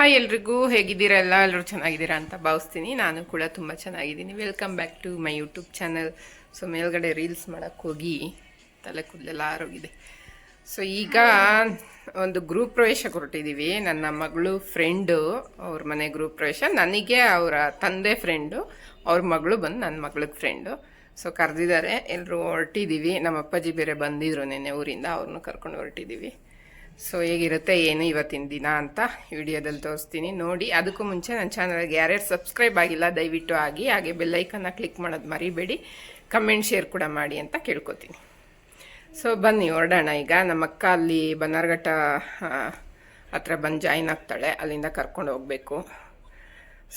Hi ಎಲ್ರಿಗೂ, ಹೇಗಿದ್ದೀರಾ? ಎಲ್ಲರೂ ಚೆನ್ನಾಗಿದ್ದೀರಾ ಅಂತ ಭಾವಿಸ್ತೀನಿ. ನಾನು ಕೂಡ ತುಂಬ ಚೆನ್ನಾಗಿದ್ದೀನಿ. Welcome back to my YouTube channel. So ಮೇಲ್ಗಡೆ ರೀಲ್ಸ್ ಮಾಡೋಕ್ಕೆ ಹೋಗಿ ತಲೆ ಕೂದಲೆಲ್ಲ ಆರೋಗಿದೆ. ಸೊ ಈಗ ಒಂದು ಗ್ರೂಪ್ ಪ್ರವೇಶಕ್ಕೆ ಹೊರಟಿದ್ದೀವಿ. ನನ್ನ ಮಗಳು ಫ್ರೆಂಡು ಅವ್ರ ಮನೆ ಗ್ರೂಪ್ ಪ್ರವೇಶ. ನನಗೆ ಅವರ ತಂದೆ ಫ್ರೆಂಡು, ಅವ್ರ ಮಗಳು ಬಂದು ನನ್ನ ಮಗಳಿಗೆ ಫ್ರೆಂಡು. ಸೊ ಕರೆದಿದ್ದಾರೆ, ಎಲ್ಲರೂ ಹೊರಟಿದ್ದೀವಿ. ನಮ್ಮ ಅಪ್ಪಾಜಿ ಬೇರೆ ಬಂದಿದ್ರು ನೆನ್ನೆ ಊರಿಂದ, ಅವ್ರನ್ನೂ ಕರ್ಕೊಂಡು ಹೊರಟಿದ್ದೀವಿ. ಸೊ ಹೇಗಿರುತ್ತೆ ಏನು ಇವತ್ತಿನ ದಿನ ಅಂತ ವಿಡಿಯೋದಲ್ಲಿ ತೋರಿಸ್ತೀನಿ, ನೋಡಿ. ಅದಕ್ಕೂ ಮುಂಚೆ ನನ್ನ ಚಾನಲ್ಗೆ ಯಾರ್ಯಾರು ಸಬ್ಸ್ಕ್ರೈಬ್ ಆಗಿಲ್ಲ ದಯವಿಟ್ಟು ಆಗಿ, ಹಾಗೆ ಬೆಲ್ಲೈಕನ್ನ ಕ್ಲಿಕ್ ಮಾಡೋದು ಮರಿಬೇಡಿ, ಕಮೆಂಟ್ ಶೇರ್ ಕೂಡ ಮಾಡಿ ಅಂತ ಕೇಳ್ಕೊತೀನಿ. ಸೊ ಬನ್ನಿ ಹೊರಡೋಣ. ಈಗ ನಮ್ಮ ಅಕ್ಕ ಅಲ್ಲಿ ಬನ್ನಾರ್ಘಟ್ಟ ಹತ್ರ ಬಂದು ಜಾಯಿನ್ ಆಗ್ತಾಳೆ, ಅಲ್ಲಿಂದ ಕರ್ಕೊಂಡು ಹೋಗಬೇಕು.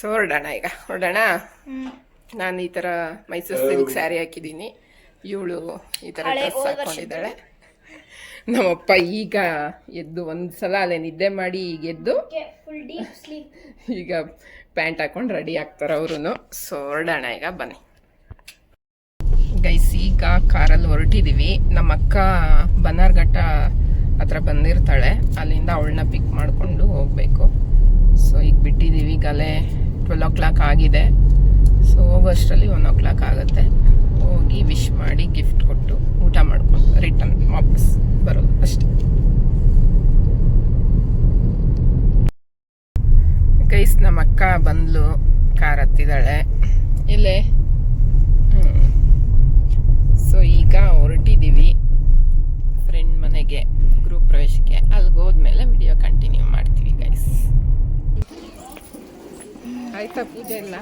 ಸೊ ಹೊರಡೋಣ, ಈಗ ಹೊರಡೋಣ. ನಾನು ಈ ಥರ ಮೈಸೂರು ಸಿಲ್ಕ್ ಸ್ಯಾರಿ ಹಾಕಿದ್ದೀನಿ, ಇವಳು ಈ ಥರ ಡ್ರೆಸ್ ಹಾಕ್ಕೊಂಡಿದ್ದಾಳೆ. ನಮ್ಮಪ್ಪ ಈಗ ಎದ್ದು ಒಂದು ಸಲ ಅಲ್ಲೇ ನಿದ್ದೆ ಮಾಡಿ ಈಗ ಎದ್ದು ಈಗ ಪ್ಯಾಂಟ್ ಹಾಕೊಂಡು ರೆಡಿ ಆಗ್ತಾರೆ ಅವರು. ಸೊ ಹೊರಡೋಣ ಈಗ, ಬನ್ನಿ ಗೈಸ್. ಈಗ ಕಾರಲ್ಲಿ ಹೊರಟಿದ್ದೀವಿ. ನಮ್ಮ ಅಕ್ಕ ಬನ್ನಾರ್ಘಟ್ಟ ಹತ್ರ ಬಂದಿರ್ತಾಳೆ, ಅಲ್ಲಿಂದ ಅವಳನ್ನ ಪಿಕ್ ಮಾಡಿಕೊಂಡು ಹೋಗಬೇಕು. ಸೊ ಈಗ ಬಿಟ್ಟಿದ್ದೀವಿ, ಈಗಲೇ 12 o'clock ಆಗಿದೆ. ಸೊ ಹೋಗೋಷ್ಟರಲ್ಲಿ 1 o'clock ಆಗುತ್ತೆ. ಹೋಗಿ ವಿಶ್ ಮಾಡಿ ಗಿಫ್ಟ್ ಕೊಟ್ಟು ಊಟ ಮಾಡ್ಕೊಂಡು ರಿಟರ್ನ್ ವಾಪಸ್ ಬರೋದು ಅಷ್ಟೇ. ಗೈಸ್ ನಮ್ಮ ಅಕ್ಕ ಬಂದ್ಲು, ಕಾರ್ ಹತ್ತಿದ್ದಾಳೆ ಇಲ್ಲೇ. ಸೊ ಈಗ ಹೊರಟಿದ್ದೀವಿ ಫ್ರೆಂಡ್ ಮನೆಗೆ ಗ್ರೂಪ್ ಪ್ರವೇಶಕ್ಕೆ. ಅಲ್ಲಿಗೆ ಹೋದ್ಮೇಲೆ ವಿಡಿಯೋ ಕಂಟಿನ್ಯೂ ಮಾಡ್ತೀವಿ ಗೈಸ್. ಆಯ್ತಾ ಪೂಜೆ ಎಲ್ಲ?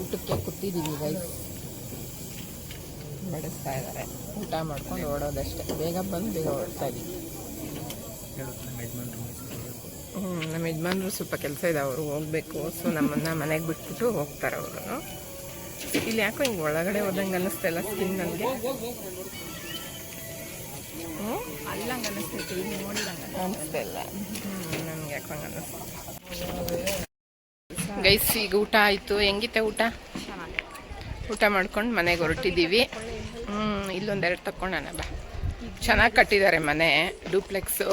ಊಟಕ್ಕೆ ಕೂತಿದ್ದೀವಿ ಗೈಸ್, ಬಡಿಸ್ತಾ ಇದ್ದಾರೆ. ಊಟ ಮಾಡ್ಕೊಂಡು ಓಡೋದಷ್ಟೇ, ಬೇಗ ಬಂದು ಬೇಗ ಹೊರಡ್ತಾ ಇದ್ದೀವಿ. ನಮ್ಮ ಯಜಮಾನ್ರು ಸ್ವಲ್ಪ ಕೆಲಸ ಇದೆ, ಅವರು ಹೋಗ್ಬೇಕು. ಸೊ ನಮ್ಮನ್ನು ಮನೆಗೆ ಬಿಟ್ಬಿಟ್ಟು ಹೋಗ್ತಾರೆ ಅವರು. ಇಲ್ಲಿ ಯಾಕೋ ಹಿಂಗೆ ಒಳಗಡೆ ಹೋದಂಗೆ ಅನ್ನಿಸ್ತಾ ಸ್ಕಿನ್ ನನಗೆ. ಅಲ್ಲಂಗೆ ಅನ್ನಿಸ್ತೈತೆ, ಇಲ್ಲಿ ನೋಡಿದಂಗೆ ಅನ್ನಿಸ್ತಾ ಇಲ್ಲ ನನಗೆ, ಯಾಕೋ ಹಂಗೆ ಅನ್ನಿಸ್ತು ಗೈಸ್. ಈಗ ಊಟ ಆಯಿತು. ಹೆಂಗಿತ್ತೆ ಊಟ? ಊಟ ಮಾಡ್ಕೊಂಡು ಮನೆಗೆ ಹೊರಟಿದ್ದೀವಿ. ಇಲ್ಲೊಂದೆರಡು ತಕ್ಕೊಂಡೋಣ ಬಾ. ಚೆನ್ನಾಗಿ ಕಟ್ಟಿದ್ದಾರೆ ಮನೆ, ಡೂಪ್ಲೆಕ್ಸು.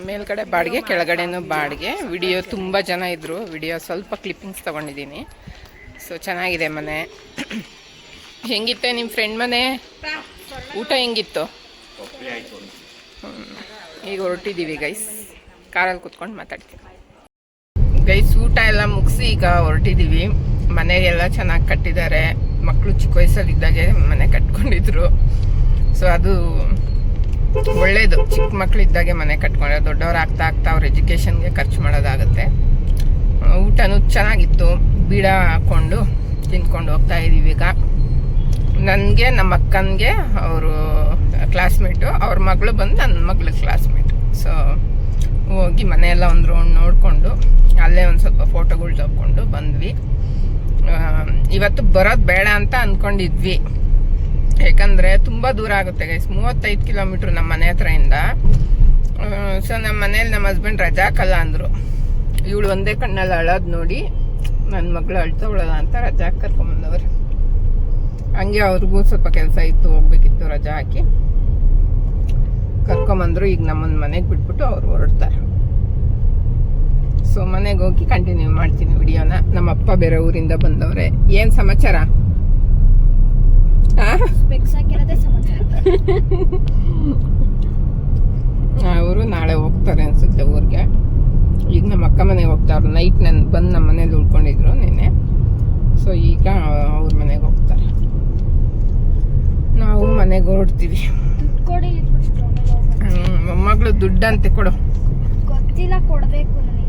ಮೇಲ್ಗಡೆ ಬಾಡಿಗೆ, ಕೆಳಗಡೆನೂ ಬಾಡಿಗೆ. ವಿಡಿಯೋ ತುಂಬ ಜನ ಇದ್ದರು, ವಿಡಿಯೋ ಸ್ವಲ್ಪ ಕ್ಲಿಪ್ಪಿಂಗ್ಸ್ ತೊಗೊಂಡಿದ್ದೀನಿ. ಸೊ ಚೆನ್ನಾಗಿದೆ ಮನೆ. ಹೆಂಗಿತ್ತೆ ನಿಮ್ಮ ಫ್ರೆಂಡ್ ಮನೆ? ಊಟ ಹೆಂಗಿತ್ತು? ಈಗ ಹೊರಟಿದ್ದೀವಿ ಗೈಸ್, ಕಾರಲ್ಲಿ ಕೂತ್ಕೊಂಡು ಮಾತಾಡ್ತೀವಿ ಗೈಸ್. ಊಟ ಎಲ್ಲ ಮುಗಿಸಿ ಈಗ ಹೊರಟಿದ್ದೀವಿ. ಮನೆಗೆಲ್ಲ ಚೆನ್ನಾಗಿ ಕಟ್ಟಿದ್ದಾರೆ. ಮಕ್ಕಳು ಚಿಕ್ಕ ವಯಸ್ಸಲ್ಲಿದ್ದಾಗೆ ಮನೆ ಕಟ್ಕೊಂಡಿದ್ರು. ಸೊ ಅದು ಒಳ್ಳೇದು, ಚಿಕ್ಕ ಮಕ್ಕಳಿದ್ದಾಗೆ ಮನೆ ಕಟ್ಕೊಂಡ್ರೆ ದೊಡ್ಡವ್ರು ಆಗ್ತಾ ಆಗ್ತಾ ಅವ್ರ ಎಜುಕೇಷನ್ಗೆ ಖರ್ಚು ಮಾಡೋದಾಗುತ್ತೆ. ಊಟನೂ ಚೆನ್ನಾಗಿತ್ತು, ಬೀಡ ಹಾಕ್ಕೊಂಡು ತಿಂದ್ಕೊಂಡು ಹೋಗ್ತಾ ಇದ್ದೀವಿ ಈಗ. ನನಗೆ ನಮ್ಮ ಅಕ್ಕನಿಗೆ ಅವರು ಕ್ಲಾಸ್ಮೇಟು, ಅವ್ರ ಮಗಳು ಬಂದು ನನ್ನ ಮಗಳ ಕ್ಲಾಸ್ಮೇಟು. ಸೊ ಹೋಗಿ ಮನೆಯೆಲ್ಲ ಒಂದು ರೌಂಡ್ ನೋಡಿಕೊಂಡು ಅಲ್ಲೇ ಒಂದು ಸ್ವಲ್ಪ ಫೋಟೋಗಳು ತಗೊಂಡು ಬಂದ್ವಿ. ಇವತ್ತು ಬರೋದು ಬೇಡ ಅಂತ ಅಂದ್ಕೊಂಡಿದ್ವಿ, ಯಾಕಂದರೆ ತುಂಬ ದೂರ ಆಗುತ್ತೆ ಗೈಸ್. 35 ಕಿಲೋಮೀಟ್ರ್ ನಮ್ಮ ಮನೆ ಹತ್ರದಿಂದ. ಸೊ ನಮ್ಮ ಮನೇಲಿ ನಮ್ಮ ಹಸ್ಬೆಂಡ್ ರಜಾ ಹಾಕಲ್ಲ ಅಂದರು. ಇವಳು ಒಂದೇ ಕಣ್ಣಲ್ಲಿ ಅಳೋದು ನೋಡಿ ನನ್ನ ಮಗಳು ಅಳ್ತವಳಲ್ಲ ಅಂತ ರಜಾ ಹಾಕಿ ಕರ್ಕೊಂಬಂದವ್ರು. ಹಂಗೆ ಅವ್ರಿಗೂ ಸ್ವಲ್ಪ ಕೆಲಸ ಇತ್ತು, ಹೋಗ್ಬೇಕಿತ್ತು, ರಜಾ ಹಾಕಿ ಕರ್ಕೊಂಬಂದರು. ಈಗ ನಮ್ಮನ್ನು ಮನೆಗೆ ಬಿಟ್ಬಿಟ್ಟು ಅವ್ರು ಹೊರಡ್ತಾರೆ. ಸೊ ಮನೆಗೆ ಹೋಗಿ ಕಂಟಿನ್ಯೂ ಮಾಡ್ತೀನಿ ವಿಡಿಯೋನ. ನಮ್ಮ ಅಪ್ಪ ಬೇರೆ ಊರಿಂದ ಬಂದವ್ರೆ. ಏನು ಸಮಾಚಾರ? ಅವರು ನಾಳೆ ಹೋಗ್ತಾರೆ ಅನ್ಸುತ್ತೆ ಊರಿಗೆ. ಈಗ ನಮ್ಮ ಅಕ್ಕ ಮನೆಗೆ ಹೋಗ್ತಾರೆ. ನೈಟ್ ನಾನು ಬಂದು ನಮ್ಮ ಮನೇಲಿ ಉಳ್ಕೊಂಡಿದ್ರು ನಿನ್ನೆ. ಸೊ ಈಗ ಅವ್ರ ಮನೆಗೆ ಹೋಗ್ತಾರೆ, ನಾವು ಮನೆಗೆ ಹೊರಡ್ತೀವಿ. ಮೊಮ್ಮಗಳು ದುಡ್ಡಂತೆ ಕೊಡು. ಗೊತ್ತಿಲ್ಲ, ಕೊಡಬೇಕು ನನಗೆ.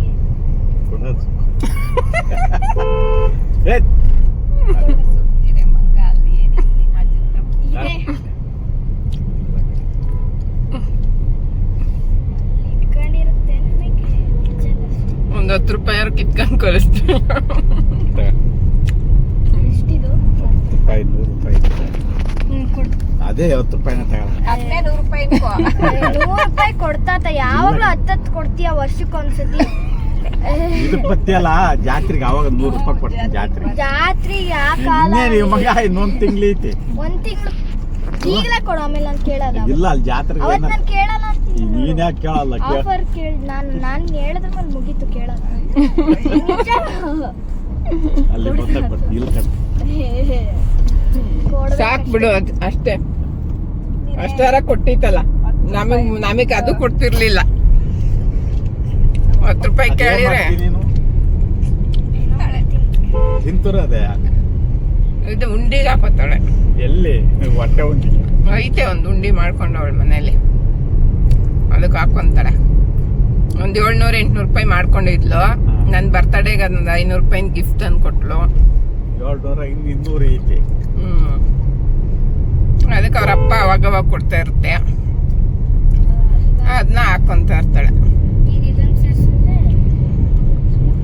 ಒಂದು 10 ರೂಪಾಯಿ ಕಿತ್ಕೊಂಡು ಕಳಿಸ್ತೀವಿ. ಅದೇ 10 ರೂಪಾಯಿನ ತಗೊಳ್ಳಿ. 100 ರೂಪಾಯಿ ಕೊಡ್ತಾ ಯಾವಾಗ್ಲೂ 10 ಕೊಡ್ತೀಯ ವರ್ಷಕ್ಕೊಂದ್ಸತಿ. ಇದಕ್ ಬತ್ತಿಯಲ್ಲ ಜಾತ್ರೆಗೆ ಅವಾಗ 100 ರೂಪಾಯಿ ಕೊಡ್ತೀನಿ ಜಾತ್ರೆ. ಜಾತ್ರೆಗೆ ಆ ಕಾಲ ಇನ್ನೇನು ಮಗ ಇನ್ನೊಂದ್ ತಿಂಗ್ಳು ಐತಿ. ಒಂದ್ ತಿಂಗಳು ಈಗಲೇ ಕೊಡು, ಆಮೇಲೆ ನಾನು ಕೇಳಲ್ಲ. ಇಲ್ಲ ಅಲ್ಲಿ ಜಾತ್ರೆಗೆ ಅವತ್ತು ನಾನು ಕೇಳಲ್ಲ ಅಂತೀನಿ. ನೀನ್ ಯಾಕೆ ಕೇಳಲ್ಲ? ಆಫರ್ ಕೇಳಿ ನಾನು ಹೇಳಿದ್ರ ಮೇಲೆ ಮುಗೀತು, ಕೇಳಲ್ಲ. ನಿಜ. ಅಲ್ಲಿ ಬಂದಾಗ ಕೊಡ್ತೀನಿ. ಇಲ್ಲ ಕೊಡ್ಬೇಕು. ಸಾಕ್ ಬಿಡು ಅಷ್ಟೇ. ಅಷ್ಟಾರ ಕೊಟ್ಟಿತ್ತಲ್ಲ, ನಮಗ್ ಅದು ಕೊಡ್ತಿರ್ಲಿಲ್ಲ. 10 ರೂಪಾಯಿ ಕೇಳಿದ್ರೆ ನೀನು ತಿಂತುರದೆ ಇದು ಉಂಡಿಗೆ ಹಾಕೋತಾಳೆ. ಎಲ್ಲಿ ಹೊಟ್ಟೆ ಉಂಟಿ ಐತೆ ಒಂದು ಉಂಡಿ ಮಾಡ್ಕೊಂಡು ಅವಳ ಮನೇಲಿ, ಅದಕ್ಕೆ ಹಾಕೊಂತಾಳೆ. ಒಂದು 700-800 ರೂಪಾಯಿ ಮಾಡ್ಕೊಂಡಿದ್ಲು. ನನ್ನ ಬರ್ತಡೇಗೆ ಅದೊಂದು 500 ರೂಪಾಯಿ ಗಿಫ್ಟ್ ತಂದು ಕೊಟ್ಲು. 700 200 ಐತಿ. ಅದಕ್ಕೆ ಅವ್ರ ಅಪ್ಪ ಅವಾಗವಾಗ ಕೊಡ್ತಾ ಇರುತ್ತೆ, ಅದನ್ನ ಹಾಕೊಂತ ಇರ್ತಾಳೆ. ಈಗ ಇದನ್ನ ಸೇರಿಸಿದ್ರೆ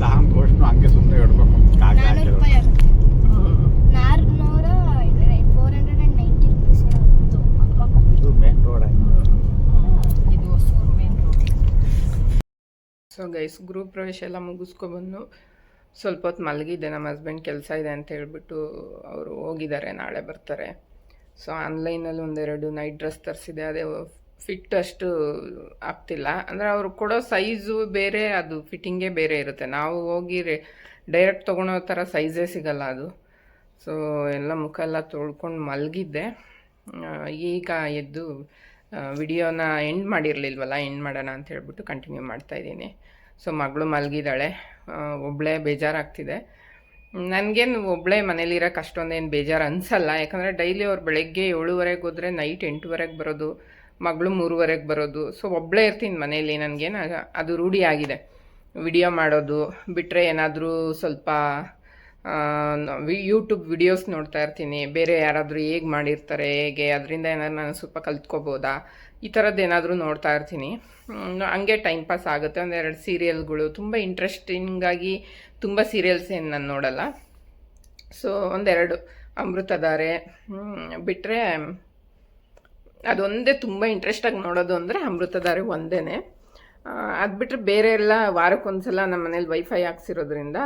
ತಾನು ತೋರ್ಸ್ನು ಹಂಗೆ ಸುಮ್ಮನೆ ಹಿಡ್ಬೇಕು. 400 ರೂಪಾಯಿ ಆಗುತ್ತೆ. 490 rupees ಇರೋದು ಅಪ್ಪ. ಇದು ಮೇನ್ ರೋಡ್. ಇದು Hosur main road. So guys, ಗೃಹ ಪ್ರವೇಶ ಎಲ್ಲ ಮುಗಿಸ್ಕೊಬಂದು ಸ್ವಲ್ಪ ಹೊತ್ತು ಮಲಗಿದ್ದೆ. ನಮ್ಮ ಹಸ್ಬೆಂಡ್ ಕೆಲಸ ಇದೆ ಅಂತ ಹೇಳ್ಬಿಟ್ಟು ಅವರು ಹೋಗಿದ್ದಾರೆ, ನಾಳೆ ಬರ್ತಾರೆ. ಸೊ ಆನ್ಲೈನಲ್ಲಿ 1-2 ನೈಟ್ ಡ್ರೆಸ್ ತರಿಸಿದೆ. ಅದೇ ಫಿಟ್ ಅಷ್ಟು ಆಗ್ತಿಲ್ಲ. ಅಂದರೆ ಅವರು ಕೊಡೋ ಸೈಜು ಬೇರೆ, ಅದು ಫಿಟ್ಟಿಂಗೇ ಬೇರೆ ಇರುತ್ತೆ. ನಾವು ಹೋಗಿ ಡೈರೆಕ್ಟ್ ತೊಗೊಳೋ ಥರ ಸೈಜೇ ಸಿಗಲ್ಲ ಅದು. ಸೊ ಎಲ್ಲ ಮುಖ ಎಲ್ಲ ತೊಳ್ಕೊಂಡು ಮಲಗಿದ್ದೆ. ಈಗ ಎದ್ದು ವಿಡಿಯೋನ ಎಂಡ್ ಮಾಡಿರಲಿಲ್ವಲ್ಲ, ಎಂಡ್ ಮಾಡೋಣ ಅಂತ ಹೇಳ್ಬಿಟ್ಟು ಕಂಟಿನ್ಯೂ ಮಾಡ್ತಾಯಿದ್ದೀನಿ. ಸೊ ಮಗಳು ಮಲಗಿದ್ದಾಳೆ, ಒಬ್ಬಳೇ ಬೇಜಾರಾಗ್ತಿದೆ. ನನಗೇನು ಒಬ್ಬಳೇ ಮನೇಲಿರೋಕೆ ಅಷ್ಟೊಂದೇನು ಬೇಜಾರು ಅನಿಸಲ್ಲ. ಯಾಕಂದರೆ ಡೈಲಿ ಅವ್ರು ಬೆಳಗ್ಗೆ 7:30 ಹೋದರೆ ನೈಟ್ 8:00 ಬರೋದು, ಮಗಳು 3:00 ಬರೋದು. ಸೊ ಒಬ್ಬಳೇ ಇರ್ತೀನಿ ಮನೇಲಿ. ನನಗೇನು ಅದು ರೂಢಿ ಆಗಿದೆ. ವಿಡಿಯೋ ಮಾಡೋದು ಬಿಟ್ಟರೆ ಏನಾದರೂ ಸ್ವಲ್ಪ ಯೂಟ್ಯೂಬ್ ವಿಡಿಯೋಸ್ ನೋಡ್ತಾ ಇರ್ತೀನಿ. ಬೇರೆ ಯಾರಾದರೂ ಹೇಗೆ ಮಾಡಿರ್ತಾರೆ, ಹೇಗೆ ಅದರಿಂದ ಏನಾದ್ರು ನಾನು ಸ್ವಲ್ಪ ಕಲ್ತ್ಕೋಬೋದಾ, ಈ ಥರದ್ದು ಏನಾದರೂ ನೋಡ್ತಾ ಇರ್ತೀನಿ. ಹಂಗೆ ಟೈಮ್ ಪಾಸ್ ಆಗುತ್ತೆ. 1-2 ಸೀರಿಯಲ್ಗಳು ತುಂಬ ಇಂಟ್ರೆಸ್ಟಿಂಗಾಗಿ, ತುಂಬ ಸೀರಿಯಲ್ಸ್ ಏನು ನಾನು ನೋಡಲ್ಲ. ಸೊ 1-2 ಅಮೃತಧಾರೆ ಬಿಟ್ಟರೆ ಅದೊಂದೇ ತುಂಬ ಇಂಟ್ರೆಸ್ಟಾಗಿ ನೋಡೋದು ಅಂದರೆ ಅಮೃತಧಾರೆ ಒಂದೇ. ಅದು ಬಿಟ್ಟರೆ ಬೇರೆ ಎಲ್ಲ ವಾರಕ್ಕೊಂದ್ಸಲ ನಮ್ಮ ಮನೇಲಿ ವೈಫೈ ಹಾಕ್ಸಿರೋದ್ರಿಂದ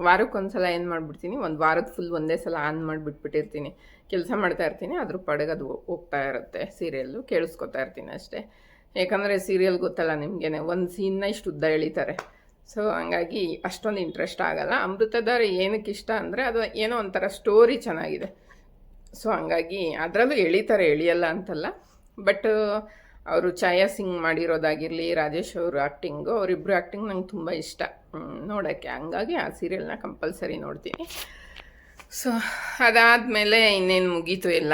ವಾರಕ್ಕೊಂದ್ಸಲ ಏನು ಮಾಡಿಬಿಡ್ತೀನಿ, ಒಂದು ವಾರದ ಫುಲ್ ಒಂದೇ ಸಲ ಆನ್ ಮಾಡಿಬಿಟ್ಬಿಟ್ಟಿರ್ತೀನಿ. ಕೆಲಸ ಮಾಡ್ತಾ ಇರ್ತೀನಿ, ಅದ್ರ ಪಾಡಿಗೆ ಅದು ಹೋಗ್ತಾ ಇರುತ್ತೆ. ಸೀರಿಯಲ್ಲು ಕೇಳಿಸ್ಕೊತಾ ಇರ್ತೀನಿ ಅಷ್ಟೇ. ಯಾಕಂದರೆ ಸೀರಿಯಲ್ ಗೊತ್ತಲ್ಲ ನಿಮಗೇ, ಒಂದು ಸೀನ್ನ ಇಷ್ಟು ಉದ್ದ ಎಳಿತಾರೆ. ಸೊ ಹಂಗಾಗಿ ಅಷ್ಟೊಂದು ಇಂಟ್ರೆಸ್ಟ್ ಆಗಲ್ಲ. ಅಮೃತಧಾರೆ ಏನಕ್ಕೆ ಇಷ್ಟ ಅಂದರೆ ಅದು ಏನೋ ಒಂಥರ ಸ್ಟೋರಿ ಚೆನ್ನಾಗಿದೆ. ಸೊ ಹಂಗಾಗಿ ಅದರಲ್ಲೂ ಎಳಿತಾರೆ, ಎಳಿಯಲ್ಲ ಅಂತಲ್ಲ. ಬಟ್ ಅವರು ಛಾಯಾ ಸಿಂಗ್ ಮಾಡಿರೋದಾಗಿರಲಿ, ರಾಜೇಶ್ ಅವರು ಆ್ಯಕ್ಟಿಂಗು, ಅವರಿಬ್ಬರು ಆ್ಯಕ್ಟಿಂಗ್ ನಂಗೆ ತುಂಬ ಇಷ್ಟ ನೋಡೋಕ್ಕೆ. ಹಂಗಾಗಿ ಆ ಸೀರಿಯಲ್ನ ಕಂಪಲ್ಸರಿ ನೋಡ್ತೀನಿ. ಸೊ ಅದಾದಮೇಲೆ ಇನ್ನೇನು ಮುಗೀತು, ಎಲ್ಲ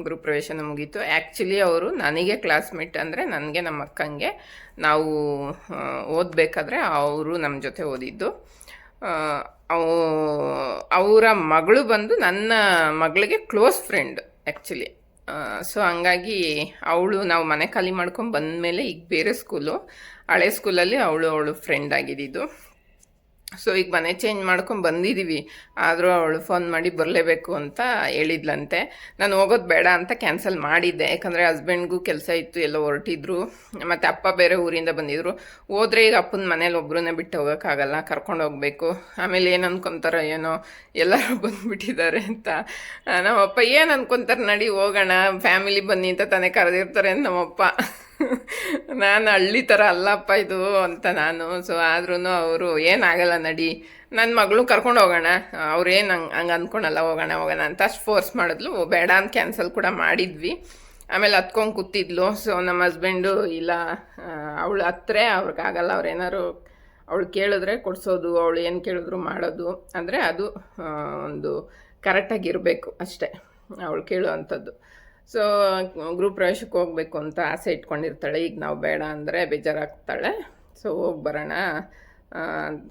ಗೃಹಪ್ರವೇಶನ ಮುಗೀತು. ಆ್ಯಕ್ಚುಲಿ ಅವರು ನನಗೆ ಕ್ಲಾಸ್ಮೇಟ್, ಅಂದರೆ ನನಗೆ ನಮ್ಮ ಅಕ್ಕಂಗೆ. ನಾವು ಓದಬೇಕಾದ್ರೆ ಅವರು ನಮ್ಮ ಜೊತೆ ಓದಿದ್ದು. ಅವರ ಮಗಳು ಬಂದು ನನ್ನ ಮಗಳಿಗೆ ಕ್ಲೋಸ್ ಫ್ರೆಂಡ್ ಆ್ಯಕ್ಚುಲಿ. ಸೊ ಹಂಗಾಗಿ ನಾವು ಮನೆ ಖಾಲಿ ಮಾಡ್ಕೊಂಡು ಬಂದಮೇಲೆ ಈಗ ಬೇರೆ ಸ್ಕೂಲು, ಹಳೆ ಸ್ಕೂಲಲ್ಲಿ ಅವಳು ಫ್ರೆಂಡ್ ಆಗಿದ್ದು. ಸೊ ಈಗ ಮನೆ ಚೇಂಜ್ ಮಾಡ್ಕೊಂಡು ಬಂದಿದ್ದೀವಿ. ಆದರೂ ಅವಳು ಫೋನ್ ಮಾಡಿ ಬರಲೇಬೇಕು ಅಂತ ಹೇಳಿದ್ಲಂತೆ. ನಾನು ಹೋಗೋದು ಬೇಡ ಅಂತ ಕ್ಯಾನ್ಸಲ್ ಮಾಡಿದ್ದೆ. ಯಾಕಂದರೆ ಹಸ್ಬೆಂಡ್ಗೂ ಕೆಲಸ ಇತ್ತು, ಎಲ್ಲೋ ಹೊರಟಿದ್ರು, ಮತ್ತು ಅಪ್ಪ ಬೇರೆ ಊರಿಂದ ಬಂದಿದ್ರು. ಹೋದರೆ ಈಗ ಅಪ್ಪನ ಮನೇಲಿ ಒಬ್ಬರನ್ನೇ ಬಿಟ್ಟು ಹೋಗೋಕ್ಕಾಗಲ್ಲ, ಕರ್ಕೊಂಡು ಹೋಗಬೇಕು. ಆಮೇಲೆ ಏನು ಅಂದ್ಕೊತಾರೋ ಏನೋ, ಎಲ್ಲರೂ ಬಂದುಬಿಟ್ಟಿದ್ದಾರೆ ಅಂತ. ನಮ್ಮಪ್ಪ ಏನು ಅಂದ್ಕೊತಾರೆ, ನಡಿ ಹೋಗೋಣ, ಫ್ಯಾಮಿಲಿ ಬನ್ನಿ ಅಂತ ತಾನೇ ಕರೆದಿರ್ತಾರೆ ಅಂತ ನಮ್ಮಪ್ಪ. ನಾನು ಹಳ್ಳಿ ಥರ ಅಲ್ಲಪ್ಪ ಇದು ಅಂತ ನಾನು. ಸೊ ಆದ್ರೂ ಅವರು ಏನಾಗಲ್ಲ ನಡಿ, ನನ್ನ ಮಗಳು ಕರ್ಕೊಂಡು ಹೋಗೋಣ, ಅವ್ರೇನು ಹಂಗೆ ಅಂದ್ಕೊಳಲ್ಲ, ಹೋಗೋಣ ಅಂತ ಅಷ್ಟು ಫೋರ್ಸ್ ಮಾಡಿದ್ಲು. ಬೇಡ ಅಂತ ಕ್ಯಾನ್ಸಲ್ ಕೂಡ ಮಾಡಿದ್ವಿ. ಆಮೇಲೆ ಹತ್ಕೊಂಡು ಕೂತಿದ್ಲು. ಸೊ ನಮ್ಮ ಹಸ್ಬೆಂಡು ಇಲ್ಲ, ಅವಳು ಹತ್ರ ಅವ್ರಿಗಾಗಲ್ಲ, ಅವ್ರೇನಾದ್ರು ಅವಳು ಕೇಳಿದ್ರೆ ಕೊಡಿಸೋದು, ಅವಳು ಏನು ಕೇಳಿದ್ರು ಮಾಡೋದು. ಅಂದರೆ ಅದು ಒಂದು ಕರೆಕ್ಟಾಗಿರಬೇಕು ಅಷ್ಟೇ ಅವಳು ಕೇಳೋ ಅಂಥದ್ದು. ಸೊ ಗೃಹಪ್ರವೇಶಕ್ಕೆ ಹೋಗಬೇಕು ಅಂತ ಆಸೆ ಇಟ್ಕೊಂಡಿರ್ತಾಳೆ. ಈಗ ನಾವು ಬೇಡ ಅಂದರೆ ಬೇಜಾರಾಗ್ತಾಳೆ. ಸೊ ಹೋಗಿ ಬರೋಣ,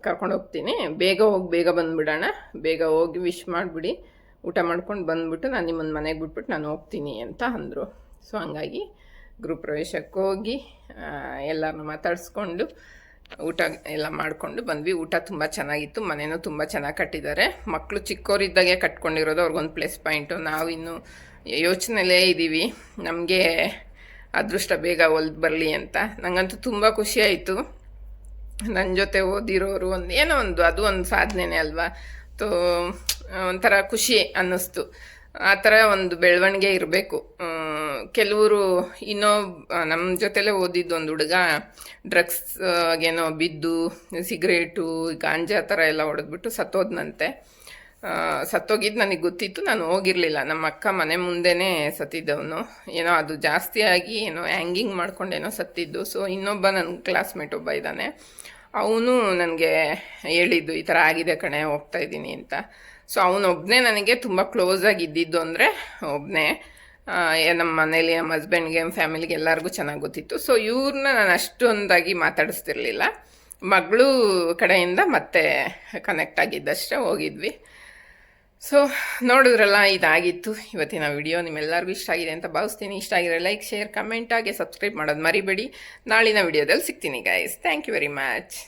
ಕರ್ಕೊಂಡು ಹೋಗ್ತೀನಿ, ಬೇಗ ಹೋಗಿ ಬೇಗ ಬಂದುಬಿಡೋಣ, ಬೇಗ ಹೋಗಿ ವಿಶ್ ಮಾಡಿಬಿಡಿ, ಊಟ ಮಾಡ್ಕೊಂಡು ಬಂದುಬಿಟ್ಟು ನಾನು ನಿಮ್ಮನ್ನು ಮನೆಗೆ ಬಿಟ್ಬಿಟ್ಟು ನಾನು ಹೋಗ್ತೀನಿ ಅಂತ ಅಂದರು. ಸೊ ಹಂಗಾಗಿ ಗೃಹಪ್ರವೇಶಕ್ಕೆ ಹೋಗಿ ಎಲ್ಲರನ್ನೂ ಮಾತಾಡಿಸ್ಕೊಂಡು ಊಟ ಎಲ್ಲ ಮಾಡಿಕೊಂಡು ಬಂದ್ವಿ. ಊಟ ತುಂಬ ಚೆನ್ನಾಗಿತ್ತು, ಮನೇನೂ ತುಂಬ ಚೆನ್ನಾಗಿ ಕಟ್ಟಿದ್ದಾರೆ. ಮಕ್ಕಳು ಚಿಕ್ಕವರಿದ್ದಾಗೆ ಕಟ್ಕೊಂಡಿರೋದು ಅವ್ರಿಗೊಂದು ಪ್ಲಸ್ ಪಾಯಿಂಟು. ನಾವಿನ್ನೂ ಯೋಚನೆಯಲ್ಲೇ ಇದ್ದೀವಿ, ನಮಗೆ ಅದೃಷ್ಟ ಬೇಗ ಹೊಲ್ದು ಬರಲಿ ಅಂತ. ನನಗಂತೂ ತುಂಬ ಖುಷಿಯಾಯಿತು. ನನ್ನ ಜೊತೆ ಓದಿರೋರು ಏನೋ ಅದು ಒಂದು ಸಾಧನೆನೇ ಅಲ್ವಾ. ತೋ ಒಂಥರ ಖುಷಿ ಅನ್ನಿಸ್ತು. ಆ ಥರ ಒಂದು ಬೆಳವಣಿಗೆ ಇರಬೇಕು. ಕೆಲವರು ನಮ್ಮ ಜೊತೆಲೇ ಓದಿದ್ದು ಒಂದು ಹುಡುಗ ಡ್ರಗ್ಸ್ಗೇನೋ ಬಿದ್ದು ಸಿಗರೇಟು ಗಾಂಜಾ ಥರ ಎಲ್ಲ ಹೊಡೆದ್ಬಿಟ್ಟು ಸತ್ತೋದ್ನಂತೆ. ಸತ್ತೋಗಿದ್ದು ನನಗೆ ಗೊತ್ತಿತ್ತು, ನಾನು ಹೋಗಿರಲಿಲ್ಲ. ನಮ್ಮ ಅಕ್ಕ ಮನೆ ಮುಂದೆನೇ ಸತ್ತಿದ್ದವನು. ಏನೋ ಅದು ಜಾಸ್ತಿ ಆಗಿ ಏನೋ ಹ್ಯಾಂಗಿಂಗ್ ಮಾಡ್ಕೊಂಡೇನೋ ಸತ್ತಿದ್ದು. ಸೊ ಇನ್ನೊಬ್ಬ ನನ್ನ ಕ್ಲಾಸ್ಮೇಟ್ ಒಬ್ಬ ಇದ್ದಾನೆ, ಅವನು ನನಗೆ ಹೇಳಿದ್ದು ಈ ಥರ ಆಗಿದೆ ಕಣೆ, ಹೋಗ್ತಾ ಇದ್ದೀನಿ ಅಂತ. ಸೊ ಅವನೊಬ್ಬನೇ ನನಗೆ ತುಂಬ ಕ್ಲೋಸಾಗಿ ಇದ್ದಿದ್ದು ಅಂದರೆ ಒಬ್ಬನೇ. ನಮ್ಮ ಮನೇಲಿ ನಮ್ಮ ಹಸ್ಬೆಂಡ್ಗೆ ಫ್ಯಾಮಿಲಿಗೆ ಎಲ್ಲರಿಗೂ ಚೆನ್ನಾಗಿ ಗೊತ್ತಿತ್ತು. ಸೊ ಇವ್ರನ್ನ ನಾನು ಅಷ್ಟೊಂದಾಗಿ ಮಾತಾಡಿಸ್ತಿರ್ಲಿಲ್ಲ. ಮಗಳು ಕಡೆಯಿಂದ ಮತ್ತೆ ಕನೆಕ್ಟ್ ಆಗಿದ್ದಷ್ಟೇ ಹೋಗಿದ್ವಿ. ಸೊ ನೋಡಿದ್ರಲ್ಲ, ಇದಾಗಿತ್ತು ಇವತ್ತಿನ ವಿಡಿಯೋ. ನಿಮ್ಮೆಲ್ಲರಿಗೂ ಇಷ್ಟ ಆಗಿದೆ ಅಂತ ಭಾವಿಸ್ತೀನಿ. ಇಷ್ಟ ಆಗಿದ್ರೆ ಲೈಕ್, ಶೇರ್, ಕಮೆಂಟ್ ಹಾಗೆ ಸಬ್ಸ್ಕ್ರೈಬ್ ಮಾಡೋದು ಮರಿಬೇಡಿ. ನಾಳಿನ ವಿಡಿಯೋದಲ್ಲಿ ಸಿಗ್ತೀನಿ guys. Thank you very much.